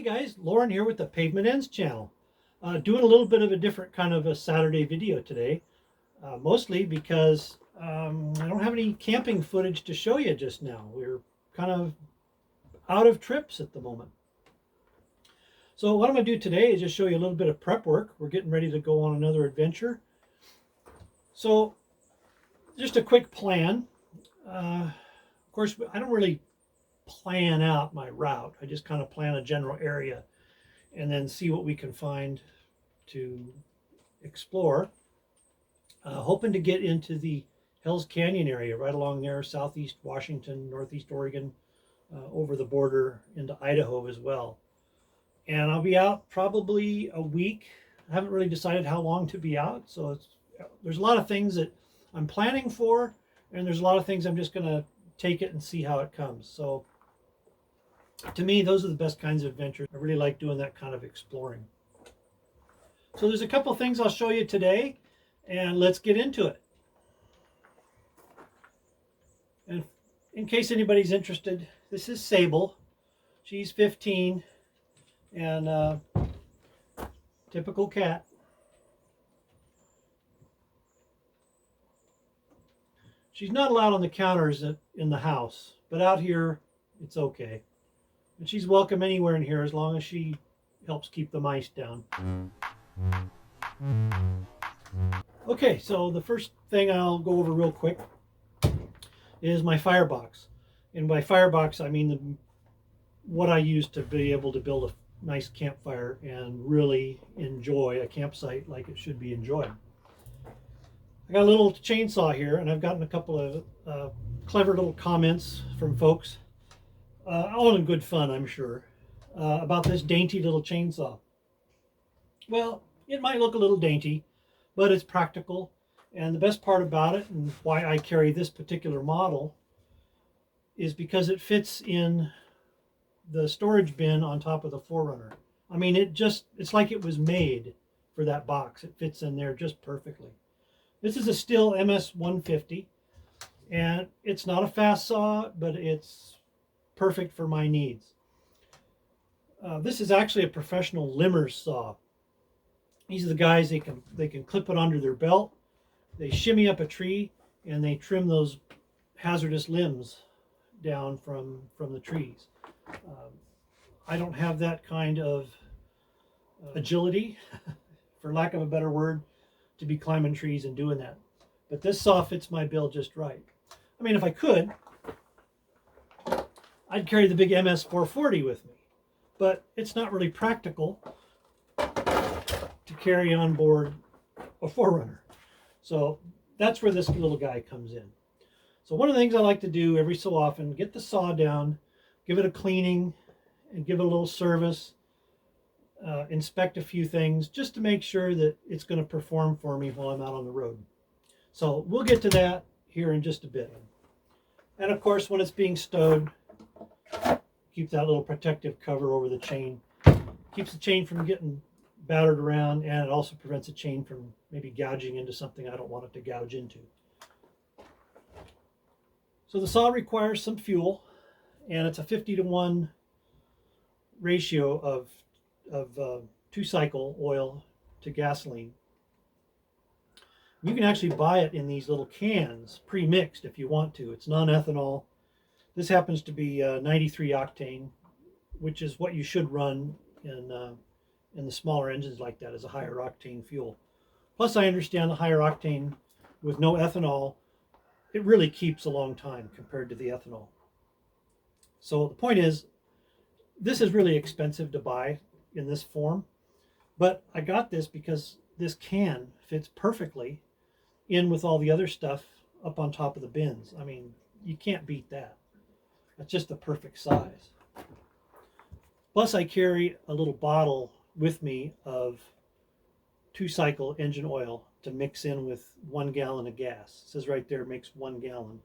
guys, Lauren here with the Pavement Ends channel. Doing a little bit of a different kind of a Saturday video today, mostly because I don't have any camping footage to show you just now. We're kind of out of trips at the moment. So what I'm going to do today is just show you a little bit of prep work. We're getting ready to go on another adventure. So just a quick plan. Of course, I don't really plan out my route. I just kind of plan a general area and then see what we can find to explore. Hoping to get into the Hells Canyon area right along there, southeast Washington, northeast Oregon, over the border into Idaho as well. And I'll be out probably a week. I haven't really decided how long to be out, so there's a lot of things that I'm planning for, and there's a lot of things I'm just going to take it and see how it comes. So to me, those are the best kinds of adventures. I really like doing that kind of exploring. So there's a couple things I'll show you today, and let's get into it. And in case anybody's interested, this is Sable. She's 15 and typical cat. She's not allowed on the counters in the house, but out here it's okay. And she's welcome anywhere in here as long as she helps keep the mice down. Okay, so the first thing I'll go over real quick is my firebox. And by firebox, I mean what I use to be able to build a nice campfire and really enjoy a campsite like it should be enjoyed. I got a little chainsaw here, and I've gotten a couple of clever little comments from folks, all in good fun, I'm sure, about this dainty little chainsaw. Well, it might look a little dainty, but it's practical. And the best part about it, and why I carry this particular model, is because it fits in the storage bin on top of the 4Runner. I mean, it's like it was made for that box. It fits in there just perfectly. This is a Stihl MS-150, and it's not a fast saw, but it's perfect for my needs. This is actually a professional limmer's saw. These are the guys, they can clip it under their belt, they shimmy up a tree, and they trim those hazardous limbs down from the trees. I don't have that kind of agility, for lack of a better word, to be climbing trees and doing that. But this saw fits my bill just right. I mean, if I could, I'd carry the big MS-440 with me, but it's not really practical to carry on board a 4Runner. So that's where this little guy comes in. So one of the things I like to do every so often, get the saw down, give it a cleaning, and give it a little service, inspect a few things, just to make sure that it's going to perform for me while I'm out on the road. So we'll get to that here in just a bit. And of course, when it's being stowed, keep that little protective cover over the chain. Keeps the chain from getting battered around, and it also prevents the chain from maybe gouging into something I don't want it to gouge into. So the saw requires some fuel, and it's a 50-to-1 ratio of 2-cycle oil to gasoline. You can actually buy it in these little cans, pre-mixed if you want to. It's non-ethanol. This happens to be 93 octane, which is what you should run in the smaller engines like that, as a higher octane fuel. Plus, I understand the higher octane with no ethanol, it really keeps a long time compared to the ethanol. So the point is, this is really expensive to buy in this form, but I got this because this can fits perfectly in with all the other stuff up on top of the bins. I mean, you can't beat that. That's just the perfect size. Plus, I carry a little bottle with me of 2-cycle engine oil to mix in with 1 gallon of gas. It says right there, it makes 1 gallon.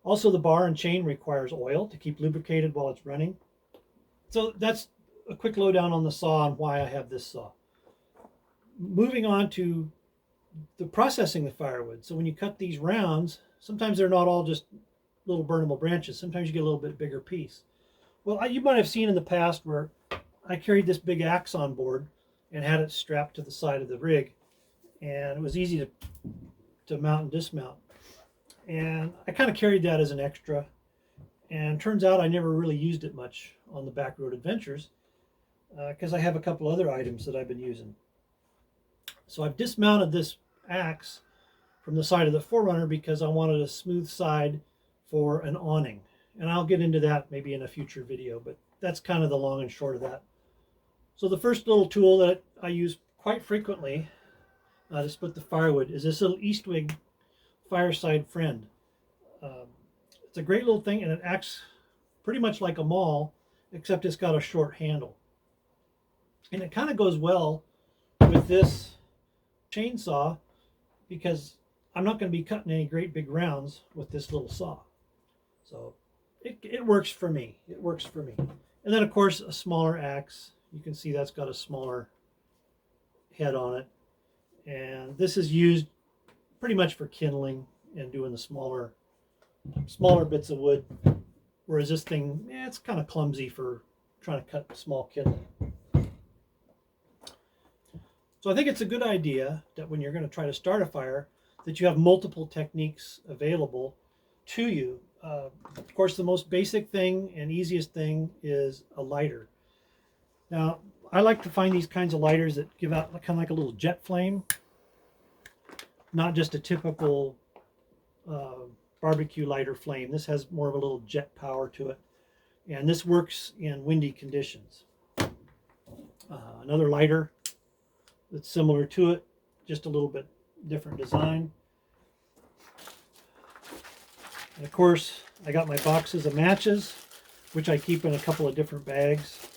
Also, the bar and chain requires oil to keep lubricated while it's running. So that's a quick lowdown on the saw and why I have this saw. Moving on to the processing the firewood. So when you cut these rounds, sometimes they're not all just little burnable branches. Sometimes you get a little bit bigger piece. Well, you might have seen in the past where I carried this big axe on board and had it strapped to the side of the rig, and it was easy to mount and dismount. And I kind of carried that as an extra, and turns out I never really used it much on the back road adventures because I have a couple other items that I've been using. So I've dismounted this axe from the side of the 4Runner because I wanted a smooth side for an awning. And I'll get into that maybe in a future video, but that's kind of the long and short of that. So the first little tool that I use quite frequently to split the firewood is this little Eastwig Fireside Friend. It's a great little thing, and it acts pretty much like a maul, except it's got a short handle. And it kind of goes well with this chainsaw because I'm not going to be cutting any great big rounds with this little saw. So it works for me. It works for me. And then, of course, a smaller axe. You can see that's got a smaller head on it. And this is used pretty much for kindling and doing the smaller bits of wood. Whereas this thing, it's kind of clumsy for trying to cut small kindling. So I think it's a good idea that when you're going to try to start a fire, that you have multiple techniques available to you. Of course, the most basic thing and easiest thing is a lighter. Now, I like to find these kinds of lighters that give out kind of like a little jet flame, not just a typical barbecue lighter flame. This has more of a little jet power to it, and this works in windy conditions. Another lighter that's similar to it, just a little bit different design. And of course, I got my boxes of matches, which I keep in a couple of different bags.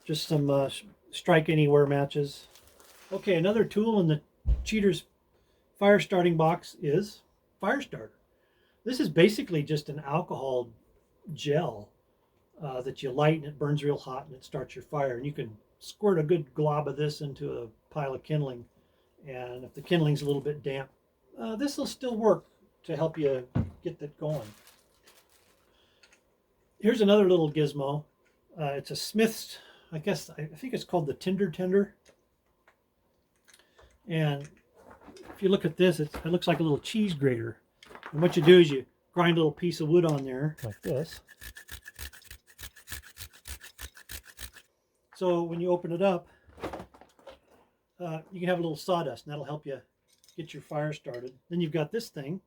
Just some strike anywhere matches. Okay, another tool in the Cheater's fire starting box is fire starter. This is basically just an alcohol gel that you light, and it burns real hot and it starts your fire. And you can squirt a good glob of this into a pile of kindling, and if the kindling's a little bit damp, this will still work to help you get that going. Here's another little gizmo. It's a Smith's, I think it's called the Tinder Tender. And if you look at this, it looks like a little cheese grater. And what you do is you grind a little piece of wood on there like this. So when you open it up, you can have a little sawdust, and that'll help you get your fire started. Then you've got this thing.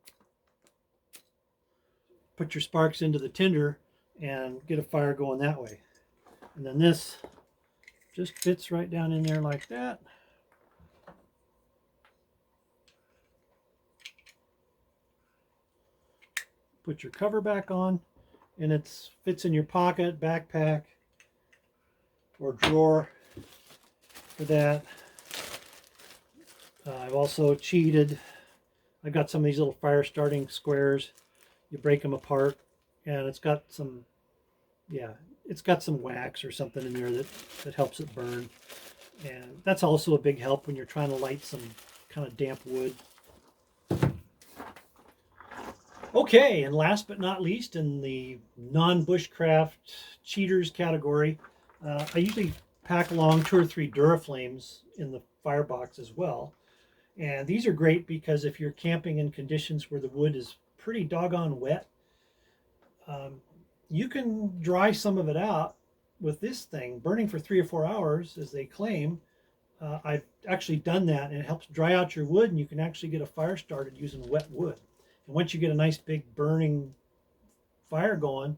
Put your sparks into the tinder and get a fire going that way. And then this just fits right down in there like that. Put your cover back on, and it fits in your pocket, backpack, or drawer for that. I've also cheated. I've got some of these little fire starting squares. You break them apart, and it's got some, it's got some wax or something in there that helps it burn. And that's also a big help when you're trying to light some kind of damp wood. Okay, and last but not least, in the non-bushcraft cheaters category, I usually pack along 2 or 3 Duraflames in the firebox as well. And these are great because if you're camping in conditions where the wood is pretty doggone wet, you can dry some of it out with this thing. Burning for 3 or 4 hours, as they claim. I've actually done that, and it helps dry out your wood, and you can actually get a fire started using wet wood. And once you get a nice big burning fire going,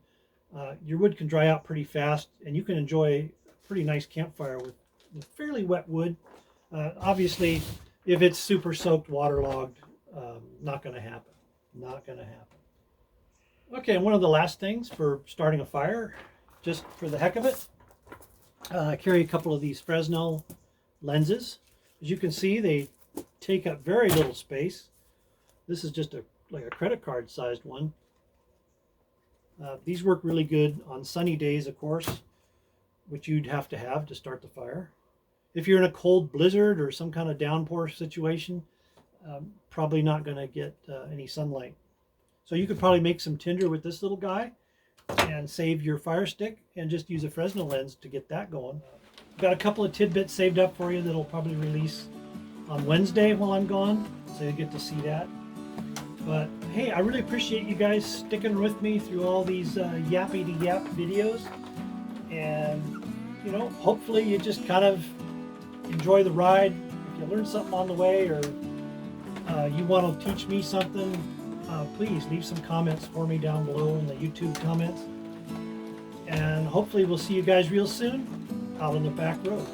your wood can dry out pretty fast, and you can enjoy a pretty nice campfire with fairly wet wood. Obviously, if it's super soaked, waterlogged, not going to happen. Not going to happen. Okay, and one of the last things for starting a fire, just for the heck of it, I carry a couple of these Fresnel lenses. As you can see, they take up very little space. This is just like a credit card sized one. These work really good on sunny days, of course, which you'd have to start the fire. If you're in a cold blizzard or some kind of downpour situation, probably not going to get any sunlight. So you could probably make some tinder with this little guy, and save your Fire Stick and just use a Fresnel lens to get that going. Got a couple of tidbits saved up for you that'll probably release on Wednesday while I'm gone, so you get to see that. But hey, I really appreciate you guys sticking with me through all these yappy to yap videos, and you know, hopefully you just kind of enjoy the ride. If you learn something on the way, or you want to teach me something, please leave some comments for me down below in the YouTube comments. And hopefully we'll see you guys real soon out on the back road.